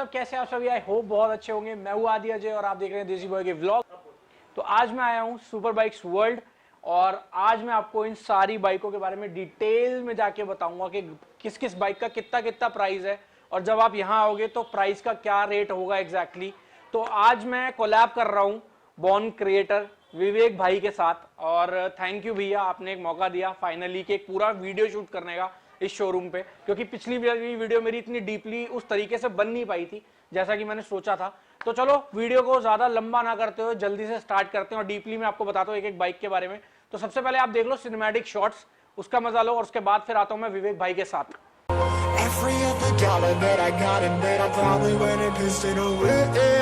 WhatsApp, कैसे आप सभी? आई होप बहुत अच्छे होंगे। मैं हूँ आदि अजय और आप देख रहे हैं देसी बॉय के व्लॉग। तो आज मैं आया हूँ सुपर बाइक्स वर्ल्ड और आज मैं आपको इन सारी बाइकों के बारे में डिटेल में जाके बताऊंगा कि किस किस बाइक का कितना कितना प्राइस है और जब आप यहाँ आओगे तो प्राइस का क्या रेट होगा एग्जैक्टली। तो आज मैं कोलैब कर रहा हूँ बॉर्न क्रिएटर विवेक भाई के साथ और थैंक यू भैया, आपने एक मौका दिया फाइनली कि एक पूरा वीडियो शूट करने का इस शोरूम पे, क्योंकि पिछली वीडियो मेरी इतनी डीपली उस तरीके से बन नहीं पाई थी जैसा कि मैंने सोचा था। तो चलो वीडियो को ज्यादा लंबा ना करते हुए जल्दी से स्टार्ट करते हैं और डीपली मैं आपको बताता हूँ एक एक बाइक के बारे में। तो सबसे पहले आप देख लो सिनेमैटिक शॉट्स, उसका मजा लो और उसके बाद फिर आता हूँ मैं विवेक भाई के साथ। Every other dollar that I got in bed, I probably went and pissed it away.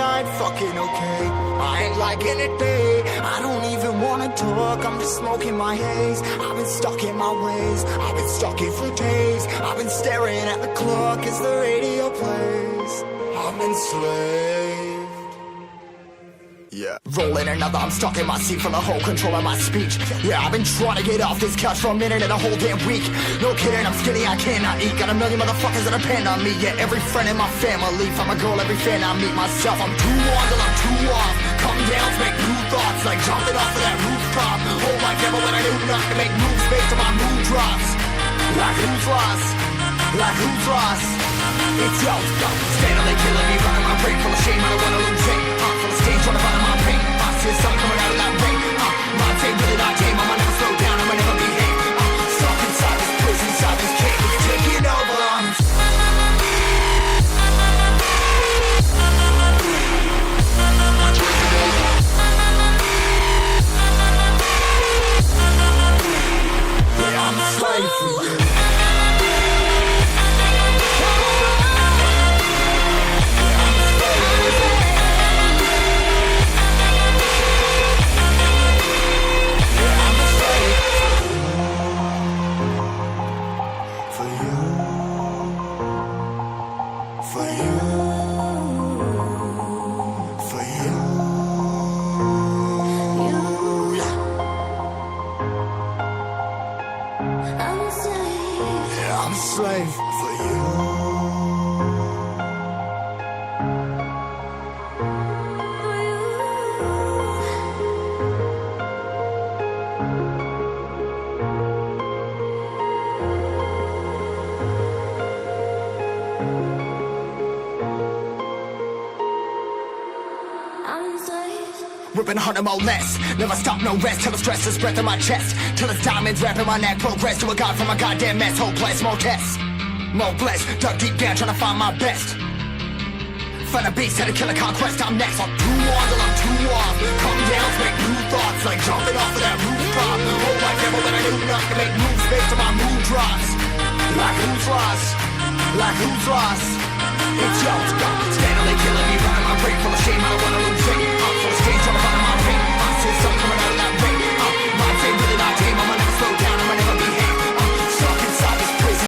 I ain't fucking okay, I ain't liking it, babe. I don't even wanna talk, I'm just smoking my haze. I've been stuck in my ways, I've been stuck here for days. I've been staring at the clock as the radio plays. I'm enslaved. Yeah. Rolling another, I'm stuck in my seat for the whole control of my speech. Yeah, I've been trying to get off this couch for a minute and a whole damn week. No kidding, I'm skinny, I cannot eat. Got a million motherfuckers that depend on me. Yeah, every friend in my family, from a girl, every fan I meet myself. I'm too on till I'm too off. Come down to make new thoughts, like jumping off of that rooftop. Hold my camera when I do not to make moves based on my mood drops. Like who's lost? Like who's lost? It's yo, standing there killing me, running my brain full of shame. I don't wanna lose it. Full of stage, trying to find my pain. I see the sun coming out of that rain. My day really not tame. I'ma never slow down. I'ma never behave. Stuck inside this prison, inside this cage. It's taking over. Yeah, I'm a slave for you. I'm a slave for you. Ripping harder, more less. Never stop, no rest. Till the stress is breath in my chest. Till it's diamonds wrapping my neck. Progress to a god from a goddamn mess. Hopeless, more tests. More blessed. Dug deep down trying to find my best. Find a beast, had to kill a conquest. I'm next. I'm too on till I'm too off. Come down to make new thoughts. Like jumping off of that rooftop. Hold my camera when I do not to make moves based on my mood drops. Like who's lost? Like who's lost? It's yo, standing there killing me, running my brain full of shame. I don't wanna lose it. I'm full of stage, trying to find my pain. I see the sun coming out of that rain. My day really not tame. I'ma never slow down. I'ma never behave. Stuck inside this prison.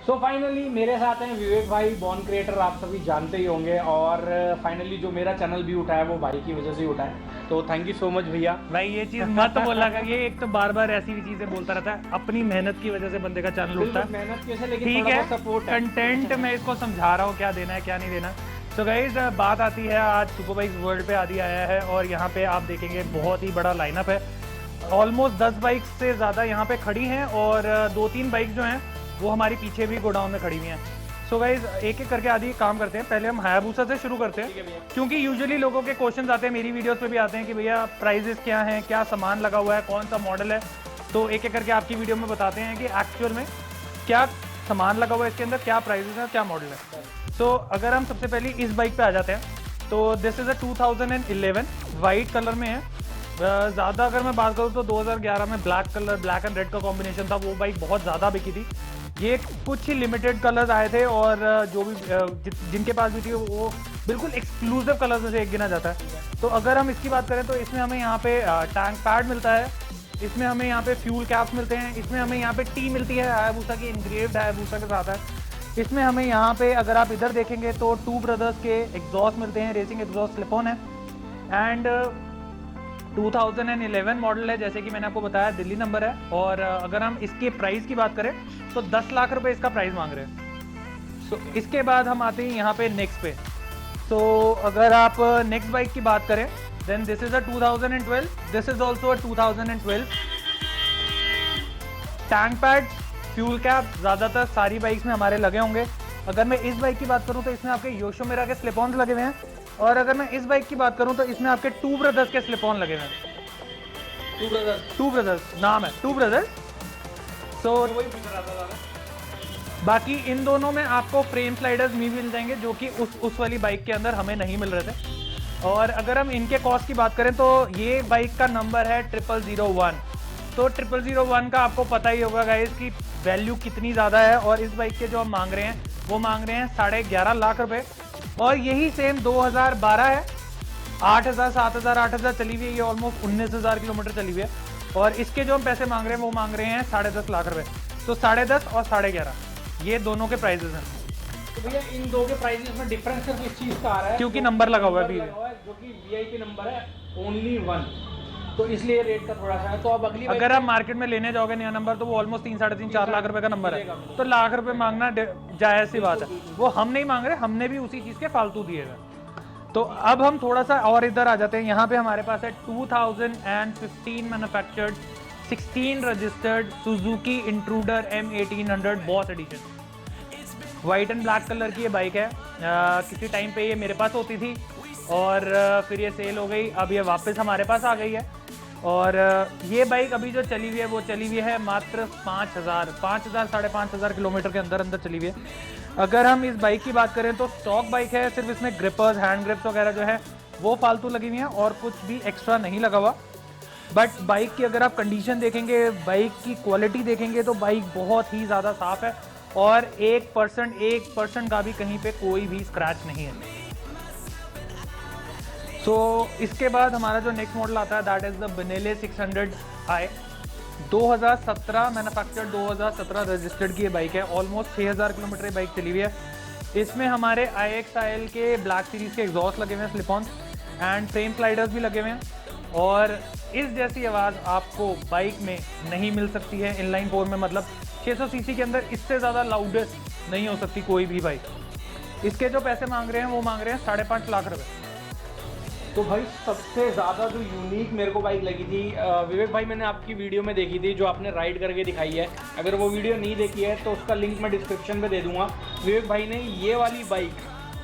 So finally मेरे साथ हैं विवेक भाई born creator, आप सभी जानते ही होंगे। और finally जो मेरा चैनल भी उठा है वो भाई की वजह से ही उठा है, तो थैंक यू सो मच भैया। भाई ये चीज मत बोला कर, ये एक तो बार बार ऐसी भी चीजें बोलता रहता है। अपनी मेहनत की वजह से बंदे का चैनल उठता है, मेहनत की वजह से, लेकिन ठीक थोड़ा है। बहुत सपोर्ट है। कंटेंट मैं इसको समझा रहा हूँ क्या देना है क्या नहीं देना। तो गाइस बात आती है, आज सुपर बाइक्स वर्ल्ड पे आदि आया है और यहाँ पे आप देखेंगे बहुत ही बड़ा लाइनअप है। ऑलमोस्ट 10 बाइक्स से ज़्यादा यहाँ पे खड़ी हैं और 2-3 बाइक जो हैं वो हमारी पीछे भी गोडाउन में खड़ी हुई हैं। सो गाइज एक एक करके आदि काम करते हैं। पहले हम हायाबुसा से शुरू करते हैं, क्योंकि यूजुअली लोगों के क्वेश्चंस आते हैं, मेरी वीडियोस पे भी आते हैं कि भैया प्राइजेस क्या हैं, क्या सामान लगा हुआ है, कौन सा मॉडल है। तो एक एक करके आपकी वीडियो में बताते हैं कि एक्चुअल में क्या सामान लगा हुआ है इसके अंदर, क्या प्राइजेस है, क्या मॉडल है। सो अगर हम सबसे पहले इस बाइक पे आ जाते हैं तो this is a 2011 white colour में है। ज़्यादा अगर मैं बात करूँ तो 2011 में ब्लैक एंड रेड का कॉम्बिनेशन था, वो बाइक बहुत ज़्यादा बिकी थी। ये कुछ ही लिमिटेड कलर्स आए थे और जो भी जिनके पास भी थी वो बिल्कुल एक्सक्लूसिव कलर्स में से एक गिना जाता है। तो अगर हम इसकी बात करें तो इसमें हमें यहाँ पे टैंक पैड मिलता है, इसमें हमें यहाँ पे फ्यूल कैप्स मिलते हैं, इसमें हमें यहाँ पे टी मिलती है हायाबुसा की, इंग्रेव्ड हायाबुसा के साथ है। इसमें हमें यहाँ पे अगर आप इधर देखेंगे तो टू ब्रदर्स के एग्जॉस्ट मिलते हैं, रेसिंग एग्जॉस्ट स्लिप ऑन है एंड 2011 मॉडल है, जैसे कि मैंने आपको बताया दिल्ली नंबर है। और अगर हम इसके प्राइस की बात करें तो 10 लाख रुपए इसका प्राइस मांग रहे हैं। इसके बाद हम आते हैं यहाँ पे नेक्स्ट पे। सो अगर आप नेक्स्ट बाइक की बात करें, then this is a 2012, this is also a 2012। Tank pad, fuel cap ज़्यादातर सारी बाइक्स में हमारे लगे होंगे। अगर मैं इस बाइक की बात करूं तो इसमें आपके योशिमिरा के स्लिप ऑन्स लगे हुए हैं, और अगर मैं इस बाइक की बात करूं तो इसमें आपके टू ब्रदर्स के स्लिप ऑन लगे हुए हैं। टू ब्रदर्स नाम है, टू ब्रदर्स। सो बाकी इन दोनों में आपको फ्रेम स्लाइडर्स भी मिल जाएंगे, जो कि उस वाली बाइक के अंदर हमें नहीं मिल रहे थे। और अगर हम इनके कॉस्ट की बात करें तो ये बाइक का नंबर है 0001। तो 0001 का आपको पता ही होगा गाइस कि वैल्यू कितनी ज़्यादा है, और इस बाइक के जो हम मांग रहे हैं वो मांग रहे हैं 11.5 लाख रुपए। और यही सेम 2012 है, 8,000, 7,000, 8,000 चली हुई है, ये ऑलमोस्ट 19,000 किलोमीटर चली हुई है। और इसके जो हम पैसे मांग रहे हैं वो मांग रहे हैं 10.5 लाख रुपए। तो 10.5 और 11.5 ये दोनों के प्राइजेस हैं। तो भैया इन दो के प्राइसेस में डिफरेंस सिर्फ इस चीज़ का आ रहा है क्योंकि नंबर लगा हुआ है अभी, जो कि वीआईपी नंबर है ओनली 1, तो इसलिए रेट का थोड़ा सा है। तो अब अगली अगर आप मार्केट में लेने जाओगे नया नंबर तो वो ऑलमोस्ट 3, 3.5, 4 लाख रुपए का नंबर है। तो लाख रुपए मांगना जायज़ सी बात है, वो हम नहीं मांग रहे, हमने भी उसी चीज़ के फालतू दिए हुए। तो अब हम थोड़ा सा और इधर आ जाते हैं। यहाँ पे हमारे पास है 2015 manufactured 16 registered Suzuki Intruder M1800 boss edition. White and black colour की ये बाइक है। किसी टाइम पे ये मेरे पास होती थी और फिर ये सेल हो गई, अब ये वापस हमारे पास आ गई है। और ये बाइक अभी जो चली हुई है वो चली हुई है मात्र 5,000, 5,000 किलोमीटर के अंदर अंदर चली हुई है। अगर हम इस बाइक की बात करें तो स्टॉक बाइक है, सिर्फ इसमें ग्रिपर्स, हैंड ग्रिप्स वगैरह जो है वो फालतू लगी हुई हैं और कुछ भी एक्स्ट्रा नहीं लगा हुआ। बट बाइक की अगर आप कंडीशन देखेंगे, बाइक की क्वालिटी देखेंगे तो बाइक बहुत ही ज़्यादा साफ़ है, और 1% का भी कहीं पे कोई भी स्क्रैच नहीं है। तो इसके बाद हमारा जो नेक्स्ट मॉडल आता है that is the Benelli 600i। 2017 manufactured, 2017 registered की ये बाइक है। ऑलमोस्ट 6,000 किलोमीटर ये बाइक चली हुई है। इसमें हमारे IXIL के ब्लैक सीरीज़ के एग्जॉस्ट लगे हुए हैं, slip on and frame sliders भी लगे हुए हैं। और इस जैसी आवाज़ आपको बाइक में नहीं मिल सकती है इनलाइन 4 में, मतलब 600 सीसी के अंदर इससे ज़्यादा लाउडेस्ट नहीं हो सकती कोई भी बाइक। इसके जो पैसे मांग रहे हैं वो मांग रहे हैं 5.5 लाख रुपए। तो भाई सबसे ज़्यादा जो यूनिक मेरे को बाइक लगी थी, विवेक भाई मैंने आपकी वीडियो में देखी थी जो आपने राइड करके दिखाई है। अगर वो वीडियो नहीं देखी है तो उसका लिंक मैं डिस्क्रिप्शन में दे दूंगा। विवेक भाई ने ये वाली बाइक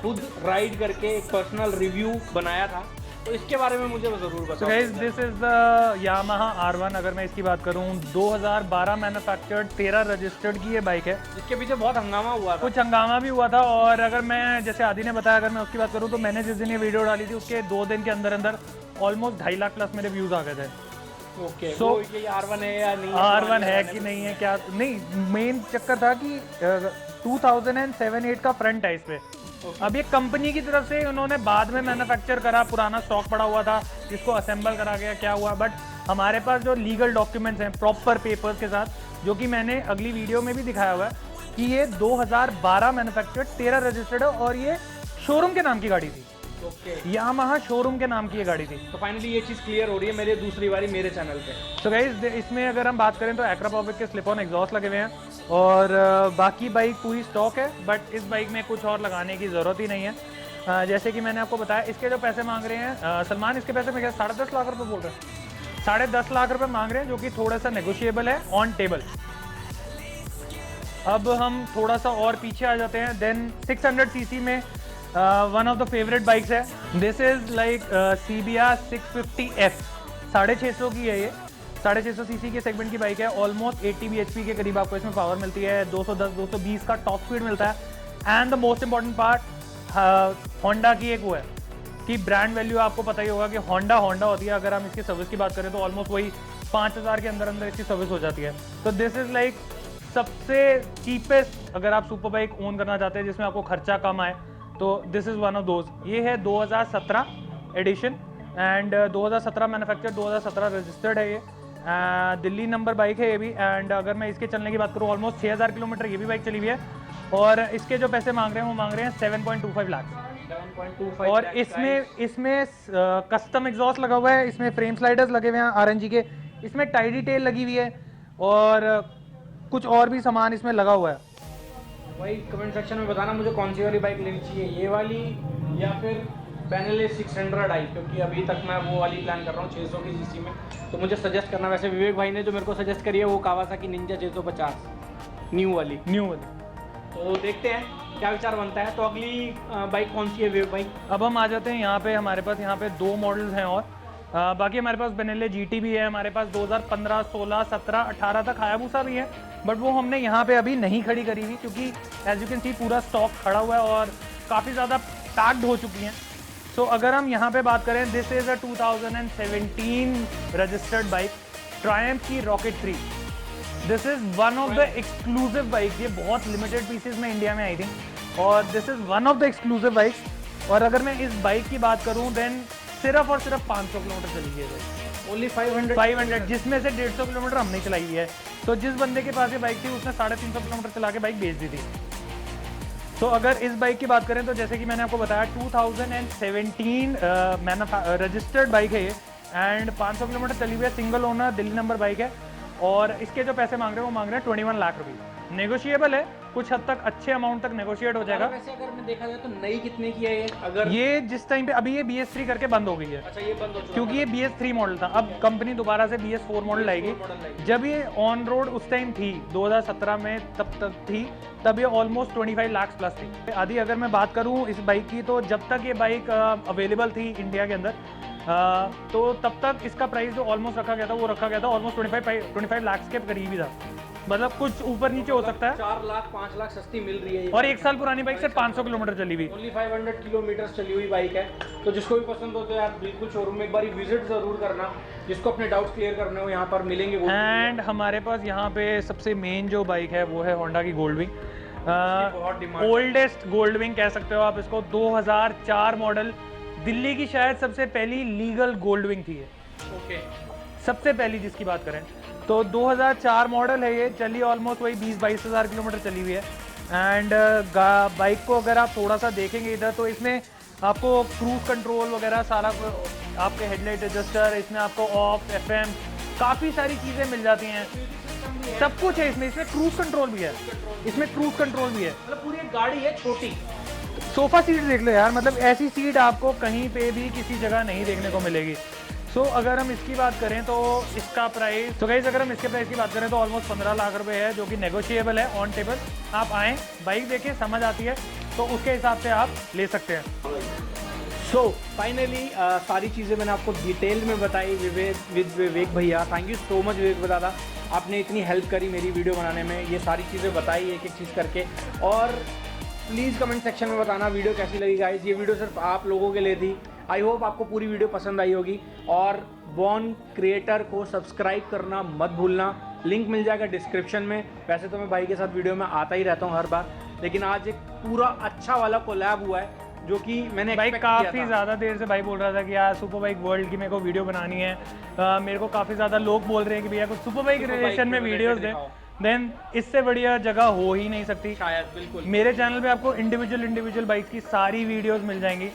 खुद राइड करके एक पर्सनल रिव्यू बनाया था, तो इसके बारे में मुझे ज़रूर बताओ। Guys this is the Yamaha R1। अगर मैं इसकी बात करूं 2012 मैन्युफैक्चर्ड 13 रजिस्टर्ड की ये बाइक है। इसके पीछे बहुत हंगामा हुआ था, कुछ हंगामा भी हुआ था। और अगर मैं, जैसे आदि ने बताया, अगर मैं उसकी बात करूं तो मैंने जिस दिन ये वीडियो डाली थी उसके 2 दिन के अंदर अंदर ऑलमोस्ट 2.5 लाख प्लस मेरे व्यूज़ आ गए थे। ओके, So, ये R1 है या नहीं, R1 है कि नहीं है, क्या नहीं, मेन चक्कर था कि 2007-8 का फ्रंट है इस पे। अब ये कंपनी की तरफ से उन्होंने बाद में मैन्युफैक्चर करा, पुराना स्टॉक पड़ा हुआ था जिसको असेंबल करा गया, क्या हुआ। बट हमारे पास जो लीगल डॉक्यूमेंट्स हैं प्रॉपर पेपर्स के साथ, जो कि मैंने अगली वीडियो में भी दिखाया हुआ है कि ये 2012 मैन्युफैक्चर्ड 13 रजिस्टर्ड है और ये शोरूम के नाम की गाड़ी थी। यामाहा शोरूम के नाम की ये गाड़ी थी। तो फाइनली ये चीज़ क्लियर हो रही है मेरे दूसरी बारी मेरे चैनल पे। तो गाइस इसमें अगर हम बात करें तो एक्रापॉविक के स्लिप ऑन एग्जॉस्ट लगे हुए हैं, और बाकी बाइक पूरी स्टॉक है। बट इस बाइक में कुछ और लगाने की ज़रूरत ही नहीं है। जैसे कि मैंने आपको बताया, इसके जो पैसे मांग रहे हैं सलमान, इसके पैसे में क्या 10.5 लाख रुपए बोल रहे हैं, 10.5 लाख रुपए मांग रहे हैं, जो कि थोड़ा सा नेगोशिएबल है ऑन टेबल। अब हम थोड़ा सा और पीछे आ जाते हैं। देन 600 सीसी में one of the favourite bikes है। This is like CBR 650F। 650 की है ये, 650 सीसी के सेगमेंट की बाइक है। ऑलमोस्ट 80 bhp के करीब आपको इसमें पावर मिलती है, 210-220 का टॉप स्पीड मिलता है। And the most important part, Honda की एक वो है कि ब्रांड वैल्यू आपको पता ही होगा कि होंडा होती है। अगर हम इसकी सर्विस की बात करें तो ऑलमोस्ट वही 5,000 के अंदर अंदर इसकी सर्विस हो जाती है। तो दिस इज लाइक सबसे चीपेस्ट अगर आप सुपर बाइक ओन करना चाहते हैं जिसमें आपको खर्चा कम आए, तो this is one of those. ये है 2017 एडिशन एंड 2017 मैन्युफैक्चर, 2017 रजिस्टर्ड है ये। दिल्ली नंबर बाइक है ये भी। एंड अगर मैं इसके चलने की बात करूँ, ऑलमोस्ट 6,000 किलोमीटर ये भी बाइक चली हुई है। और इसके जो पैसे मांग रहे हैं वो मांग रहे हैं 7.25 लाख। 7.25 और इसमें कस्टम एग्जॉस्ट लगा हुआ है, इसमें फ्रेम स्लाइडर्स लगे हुए हैं RNG के, इसमें टाइडी टेल लगी हुई है, और कुछ और भी सामान इसमें लगा हुआ है। भाई कमेंट सेक्शन में बताना मुझे कौन सी वाली बाइक लेनी चाहिए, ये वाली या फिर बेनेले 600i, क्योंकि अभी तक मैं वो वाली प्लान कर रहा हूँ 600 की सीसी में। तो मुझे सजेस्ट करना, वैसे विवेक भाई ने जो मेरे को सजेस्ट करी है वो कावासाकी निंजा 650 न्यू वाली। तो देखते हैं क्या विचार बनता है। तो अगली बाइक कौन सी है विवेक भाई? अब हम आ जाते हैं यहाँ पे, हमारे पास यहाँ पे 2 मॉडल्स हैं और बाकी हमारे पास बेनेले GT भी है, हमारे पास 2015, 16, 17, 18 तक हायाबुसा भी है, बट वो हमने यहाँ पे अभी नहीं खड़ी करी हुई क्योंकि एज यू कैन सी पूरा स्टॉक खड़ा हुआ है और काफ़ी ज़्यादा पैक्ड हो चुकी हैं। सो अगर हम यहाँ पे बात करें, this is a 2017 registered bike, Triumph की rocket 3। This is one of the exclusive bike, ये बहुत लिमिटेड पीसेज में इंडिया में आई थी और this is one of the exclusive bikes. और अगर मैं इस बाइक की बात करूँ देन सिर्फ और सिर्फ 500 किलोमीटर चली है, ओनली 500, जिसमें से 150 किलोमीटर हमने चलाई है। तो जिस बंदे के पास ये बाइक थी उसने 350 किलोमीटर चला के बाइक बेच दी थी। तो अगर इस बाइक की बात करें तो जैसे कि मैंने आपको बताया 2017 रजिस्टर्ड बाइक है ये एंड 500 किलोमीटर चली हुई है, single owner Delhi number bike है और इसके जो पैसे मांग रहे हैं वो मांग रहे हैं 21 लाख रुपये। नेगोशिएबल है, कुछ हद तक अच्छे अमाउंट तक नेगोशिएट हो जाएगा। वैसे अगर मैं देखा जाए तो नई कितने की है ये? अगर ये जिस टाइम पे अभी ये BS3 करके बंद हो गई है। अच्छा, ये बंद हो चुका क्योंकि ये BS3 मॉडल था, अब कंपनी दोबारा से BS4 मॉडल लाएगी। जब ये ऑन रोड उस टाइम थी 2017 में, तब तक थी, तब ये ऑलमोस्ट 25 लाख प्लस थी। आदि अगर मैं बात करूँ इस बाइक की, तो जब तक ये बाइक अवेलेबल थी इंडिया के अंदर तो तब तक इसका प्राइस जो ऑलमोस्ट रखा गया था वो रखा गया था ऑलमोस्ट 25 लाख के करीब ही था, मतलब कुछ ऊपर नीचे हो सकता है। 4 लाख 5 लाख सस्ती मिल रही है और 1 साल पुरानी बाइक से 500 किलोमीटर चली हुई, ओनली 500 किलोमीटर चली हुई बाइक है। तो जिसको भी पसंद हो तो यार बिल्कुल शोरूम में एक बार विजिट जरूर करना, जिसको अपने डाउट्स क्लियर करने हो यहाँ पर मिलेंगे। एंड हमारे पास यहाँ पे सबसे मेन जो बाइक है वो है होंडा की गोल्डविंग, ओल्डेस्ट गोल्डविंग कह सकते हो आप इसको। 2004 मॉडल, दिल्ली की शायद सबसे पहली लीगल गोल्डविंग थी ये। ओके, सबसे पहली जिसकी बात करें तो 2004 मॉडल है ये, चली ऑलमोस्ट वही 20-22 हज़ार किलोमीटर चली हुई है। एंड बाइक को अगर आप थोड़ा सा देखेंगे इधर तो इसमें आपको क्रूज कंट्रोल वगैरह सारा, आपके हेडलाइट एडजस्टर, इसमें आपको ऑफ, FM, काफ़ी सारी चीज़ें मिल जाती हैं, सब कुछ है इसमें। इसमें क्रूज कंट्रोल भी है, इसमें क्रूज कंट्रोल भी है, मतलब पूरी एक गाड़ी है छोटी। सोफा सीट देख लो यार, मतलब ऐसी सीट आपको कहीं पे भी किसी जगह नहीं देखने को मिलेगी। सो अगर हम इसकी बात करें तो इसका प्राइस, तो गाइस अगर हम इसके प्राइस की बात करें तो ऑलमोस्ट 15 लाख रुपए है, जो कि नेगोशिएबल है ऑन टेबल। आप आएँ, बाइक देखें, समझ आती है तो उसके हिसाब से आप ले सकते हैं। सो फाइनली सारी चीज़ें मैंने आपको डिटेल में बताई विवेक भैया। थैंक यू सो मच विवेक दादा, आपने इतनी हेल्प करी मेरी वीडियो बनाने में, ये सारी चीज़ें बताई एक एक चीज़ करके। और प्लीज़ कमेंट सेक्शन में बताना वीडियो कैसी लगी गाइस। ये वीडियो सिर्फ आप लोगों के लिए थी। आई होप आपको पूरी वीडियो पसंद आई होगी और बॉर्न क्रिएटर को सब्सक्राइब करना मत भूलना, लिंक मिल जाएगा डिस्क्रिप्शन में। वैसे तो मैं भाई के साथ वीडियो में आता ही रहता हूँ हर बार, लेकिन आज एक पूरा अच्छा वाला कोलैब हुआ है जो कि मैंने भाई काफ़ी ज़्यादा देर से भाई बोल रहा था कि यार सुपर बाइक वर्ल्ड की मेरे को वीडियो बनानी है। मेरे को काफ़ी ज़्यादा लोग बोल रहे हैं कि भैया कुछ सुपर बाइक रिलेशन में वीडियोस दें, देन इससे बढ़िया जगह हो ही नहीं सकती शायद। बिल्कुल, मेरे चैनल पे आपको इंडिविजुअल बाइक्स की सारी वीडियोस मिल जाएंगी,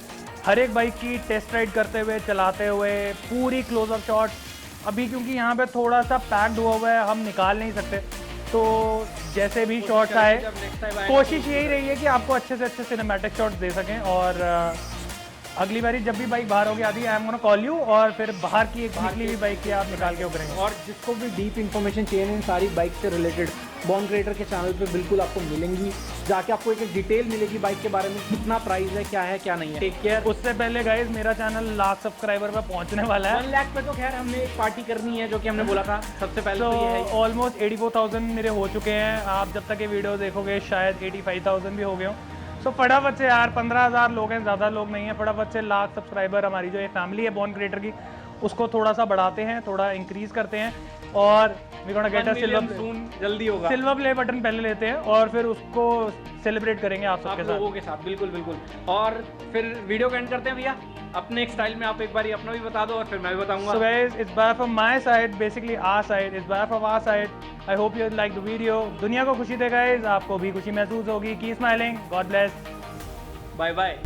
हर एक बाइक की टेस्ट राइड करते हुए, चलाते हुए, पूरी क्लोजअप शॉट्स। अभी क्योंकि यहाँ पे थोड़ा सा पैक्ड हुआ हुआ है, हम निकाल नहीं सकते, तो जैसे भी शॉट्स आए कोशिश यही रही है कि आपको अच्छे से अच्छे सिनेमैटिक शॉट्स दे सकें। और अगली बारी जब भी बाइक बाहर होगी आदि, I am gonna call you, और फिर बाहर की एक निकली हुई बाइक की आप निकाल के उतरेंगे। और जिसको भी डीप इन्फॉर्मेशन चाहिए इन सारी बाइक से रिलेटेड, बॉर्न क्रिएटर के चैनल पे बिल्कुल आपको मिलेंगी, जाके आपको एक डिटेल मिलेगी बाइक के बारे में, कितना प्राइस है, क्या नहीं है। Take care. उससे पहले गाइज मेरा चैनल लाख सब्सक्राइबर पर पहुंचने वाला है। 1 लाख पे तो खैर हमने एक पार्टी करनी है जो कि हमने बोला था सबसे पहले। तो ये है ऑलमोस्ट 84,000 मेरे हो चुके हैं। आप जब तक ये वीडियो देखोगे शायद 85,000 भी हो गए हो। सो फटाफट से यार, 15,000 लोग हैं, ज़्यादा लोग नहीं है, फटाफट से लाख सब्सक्राइबर हमारी जो ये फैमिली है बॉर्न क्रिएटर की, उसको थोड़ा सा बढ़ाते हैं, थोड़ा इंक्रीज करते हैं। और वी गोना गेट अ जल्दी होगा, सिल्वर प्ले बटन पहले लेते हैं और फिर उसको सेलिब्रेट करेंगे आप सबके साथ, लोगों के साथ। बिल्कुल बिल्कुल। और फिर वीडियो को एंड करते हैं भैया अपने एक स्टाइल में। आप एक बार अपना भी बता दो और फिर मैं भी बताऊंगा। So guys, it's bye from my side, basically our side, it's bye from our side. I hope you like the video. दुनिया को खुशी दे गाइस, आपको भी खुशी महसूस होगी। Keep smiling. God bless. Bye bye.